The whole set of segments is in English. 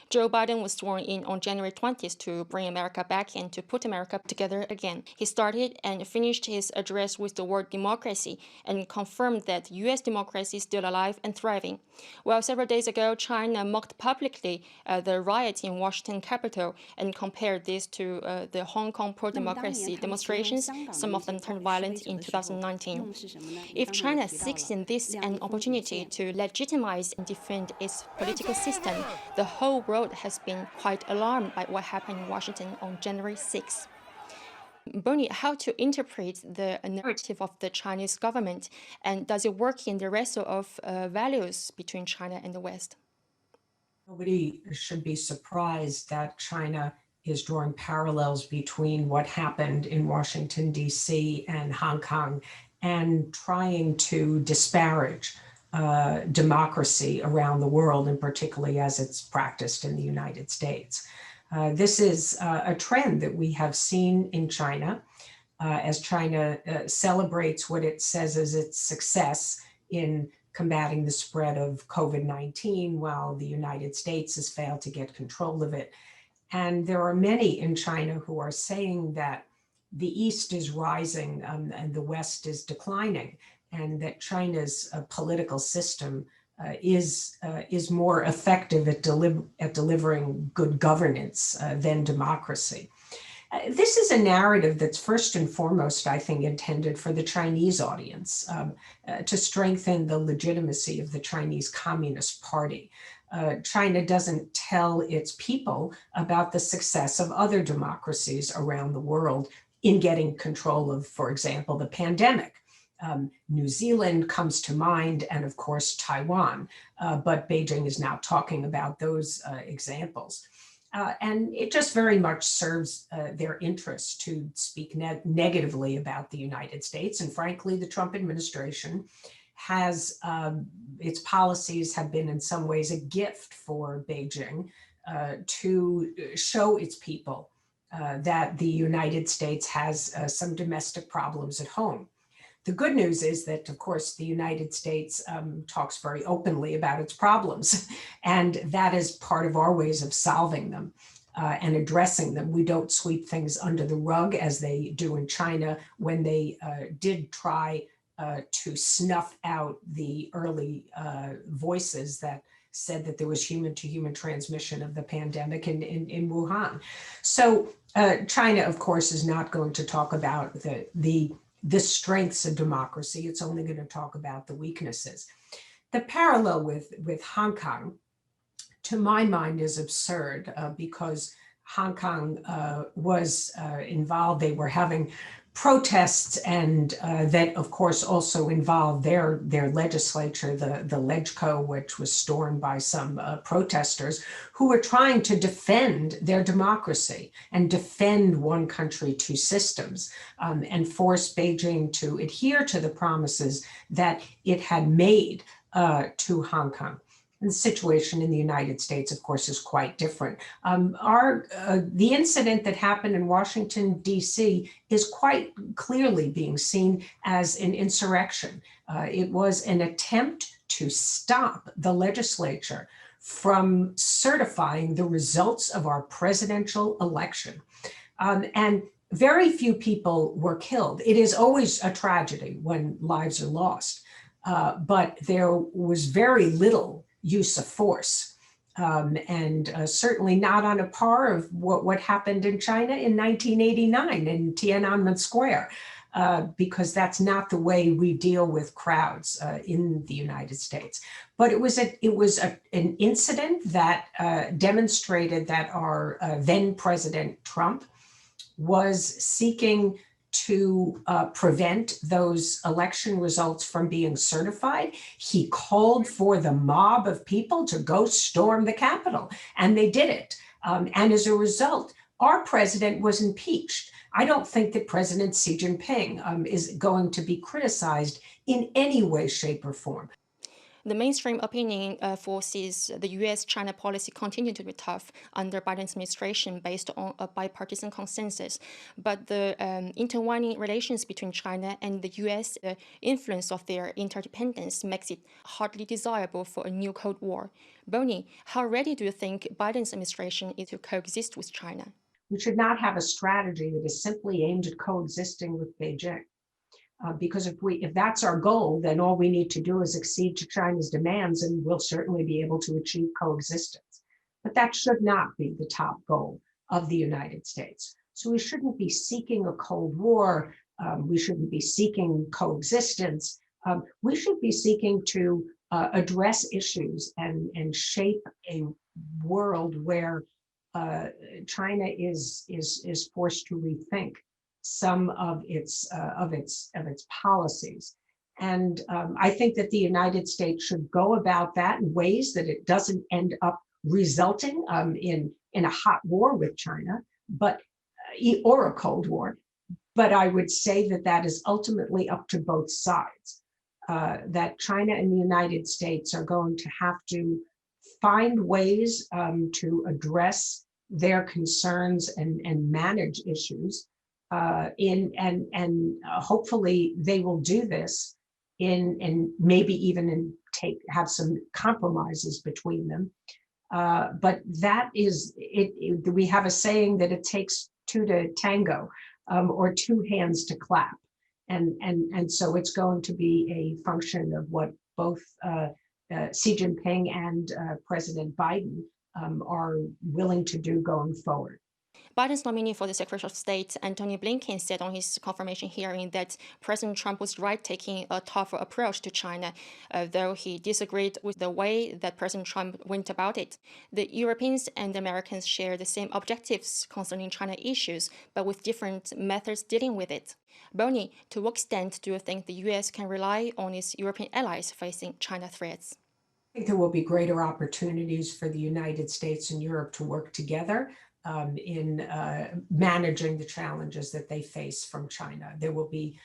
Joe Biden was sworn in on January 20th to bring America back and to put America together again. He started and finished his address with the word democracy and confirmed that U.S. democracy is still alive and thriving. Well, several days ago, China mocked publicly the riot in Washington Capitol and compared this to the Hong Kong pro-democracy demonstrations. Some of them turned violent in 2019. If China seeks in this an opportunity to legitimize and defend its political system, the whole world has been quite alarmed by what happened in Washington on January 6th. Bonnie, how to interpret the narrative of the Chinese government, and does it work in the wrestle of values between China and the West? Nobody should be surprised that China is drawing parallels between what happened in Washington, D.C. and Hong Kong and trying to disparage democracy around the world, and particularly as it's practiced in the United States. This is a trend that we have seen in China as China celebrates what it says is its success in combating the spread of COVID-19 while the United States has failed to get control of it. And there are many in China who are saying that the East is rising and the West is declining, and that China's political system is more effective at delivering good governance than democracy. This is a narrative that's first and foremost, I think, intended for the Chinese audience to strengthen the legitimacy of the Chinese Communist Party. China doesn't tell its people about the success of other democracies around the world in getting control of, for example, the pandemic. New Zealand comes to mind, and of course, Taiwan, but Beijing is now talking about those examples. And it just very much serves their interest to speak negatively about the United States. And frankly, the Trump administration has, its policies have been in some ways a gift for Beijing to show its people that the United States has some domestic problems at home. The good news is that, of course, the United States talks very openly about its problems, and that is part of our ways of solving them and addressing them. We don't sweep things under the rug as they do in China when they did try to snuff out the early voices that said that there was human-to-human transmission of the pandemic in Wuhan. So China, of course, is not going to talk about the strengths of democracy. It's only going to talk about the weaknesses. The parallel with Hong Kong, to my mind, is absurd because Hong Kong was involved. They were having protests, and that, of course, also involved their legislature, the LegCo, which was stormed by some protesters who were trying to defend their democracy and defend one country, two systems, and force Beijing to adhere to the promises that it had made to Hong Kong. And the situation in the United States, of course, is quite different. The incident that happened in Washington, D.C. is quite clearly being seen as an insurrection. It was an attempt to stop the legislature from certifying the results of our presidential election. And very few people were killed. It is always a tragedy when lives are lost, but there was very little use of force, and certainly not on a par of what happened in China in 1989 in Tiananmen Square, because that's not the way we deal with crowds in the United States. But it was an incident that demonstrated that our then President Trump was seeking to prevent those election results from being certified. He called for the mob of people to go storm the Capitol, and they did it. And as a result, our president was impeached. I don't think that President Xi Jinping is going to be criticized in any way, shape, or form. The mainstream opinion foresees the U.S.-China policy continue to be tough under Biden's administration based on a bipartisan consensus. But the intertwining relations between China and the U.S., the influence of their interdependence makes it hardly desirable for a new Cold War. Bonnie, how ready do you think Biden's administration is to coexist with China? We should not have a strategy that is simply aimed at coexisting with Beijing. Because if that's our goal, then all we need to do is accede to China's demands and we'll certainly be able to achieve coexistence. But that should not be the top goal of the United States. So we shouldn't be seeking a Cold War. We shouldn't be seeking coexistence. We should be seeking to address issues and shape a world where China is forced to rethink some of its policies. And I think that the United States should go about that in ways that it doesn't end up resulting in a hot war with China, or a Cold War. But I would say that is ultimately up to both sides, that China and the United States are going to have to find ways to address their concerns and manage issues. Hopefully they will do this and maybe even have some compromises between them. But that is it. We have a saying that it takes two to tango, or two hands to clap, and so it's going to be a function of what both Xi Jinping and President Biden are willing to do going forward. Biden's nominee for the Secretary of State, Antony Blinken, said on his confirmation hearing that President Trump was right taking a tougher approach to China, though he disagreed with the way that President Trump went about it. The Europeans and Americans share the same objectives concerning China issues, but with different methods dealing with it. Bonnie, to what extent do you think the U.S. can rely on its European allies facing China threats? I think there will be greater opportunities for the United States and Europe to work together in managing the challenges that they face from China. There will be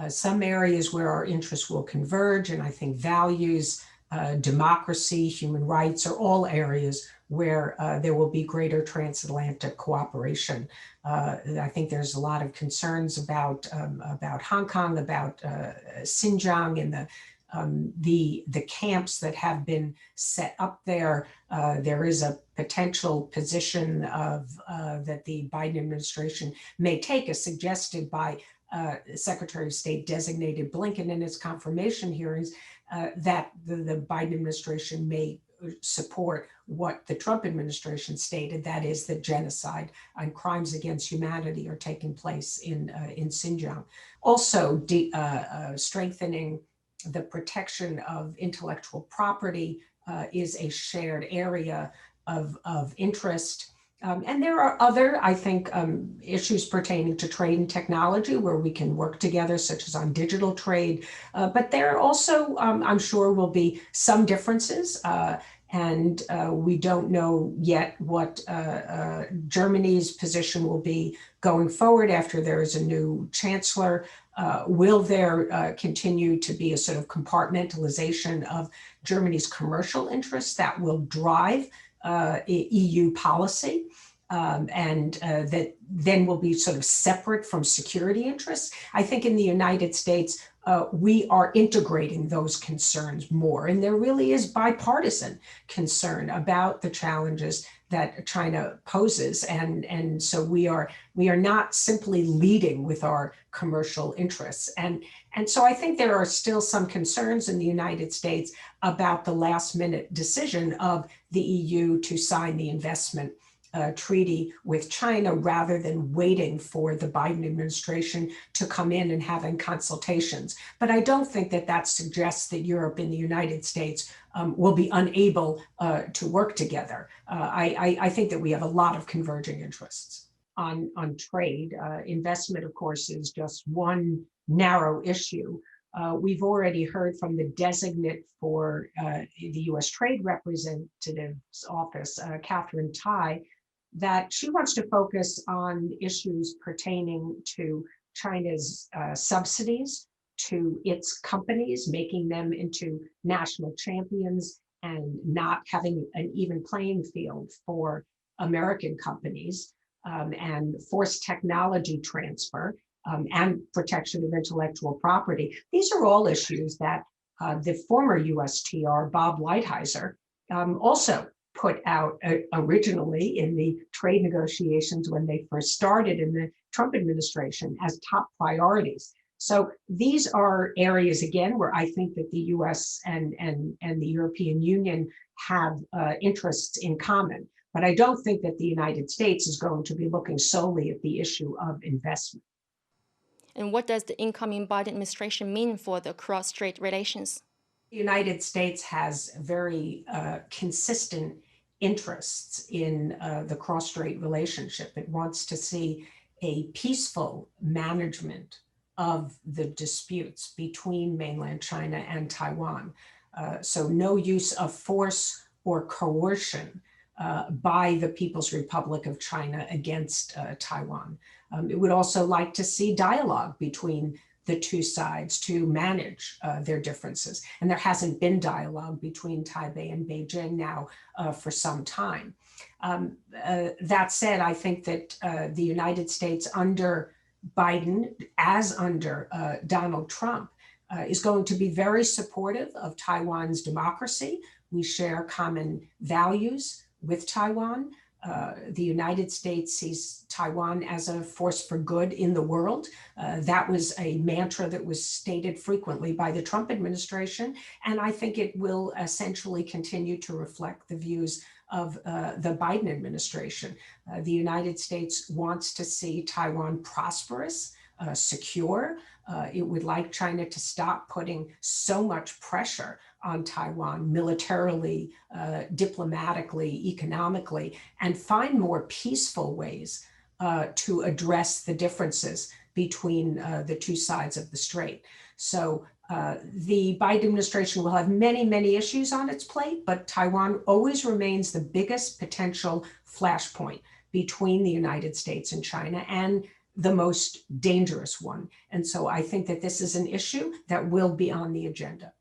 some areas where our interests will converge, and I think values, democracy, human rights are all areas where there will be greater transatlantic cooperation. I think there's a lot of concerns about Hong Kong, about Xinjiang, and the camps that have been set up there. There is a potential position that the Biden administration may take, as suggested by Secretary of State designated Blinken in his confirmation hearings, that the Biden administration may support what the Trump administration stated, that is, that genocide and crimes against humanity are taking place in Xinjiang. Also, strengthening the protection of intellectual property is a shared area of interest. And there are other, I think, issues pertaining to trade and technology where we can work together, such as on digital trade. But there also, I'm sure, will be some differences. And we don't know yet what Germany's position will be going forward after there is a new chancellor. Will there continue to be a sort of compartmentalization of Germany's commercial interests that will drive EU policy, and that then will be sort of separate from security interests? I think in the United States, we are integrating those concerns more, and there really is bipartisan concern about the challenges that China poses, and so we are not simply leading with our commercial interests, and so I think there are still some concerns in the United States about the last minute decision of the EU to sign the investment treaty with China rather than waiting for the Biden administration to come in and having consultations. But I don't think that suggests that Europe and the United States will be unable to work together. I think that we have a lot of converging interests. On trade, investment, of course, is just one narrow issue. We've already heard from the designate for the U.S. Trade Representative's office, Catherine Tai, that she wants to focus on issues pertaining to China's subsidies to its companies, making them into national champions and not having an even playing field for American companies, and forced technology transfer, and protection of intellectual property. These are all issues that the former USTR, Bob Lighthizer, also put out originally in the trade negotiations when they first started in the Trump administration as top priorities. So these are areas, again, where I think that the US and the European Union have interests in common. But I don't think that the United States is going to be looking solely at the issue of investment. And what does the incoming Biden administration mean for the cross-strait relations? The United States has very consistent interests in the cross-strait relationship. It wants to see a peaceful management of the disputes between mainland China and Taiwan. So no use of force or coercion by the People's Republic of China against Taiwan. It would also like to see dialogue between the two sides to manage their differences. And there hasn't been dialogue between Taipei and Beijing now for some time. That said, I think that the United States under Biden, as under Donald Trump, is going to be very supportive of Taiwan's democracy. We share common values with Taiwan. The United States sees Taiwan as a force for good in the world. That was a mantra that was stated frequently by the Trump administration, and I think it will essentially continue to reflect the views of the Biden administration. The United States wants to see Taiwan prosperous, secure. It would like China to stop putting so much pressure on Taiwan militarily, diplomatically, economically, and find more peaceful ways to address the differences between the two sides of the strait. So the Biden administration will have many, many issues on its plate, but Taiwan always remains the biggest potential flashpoint between the United States and China, and the most dangerous one. And so I think that this is an issue that will be on the agenda.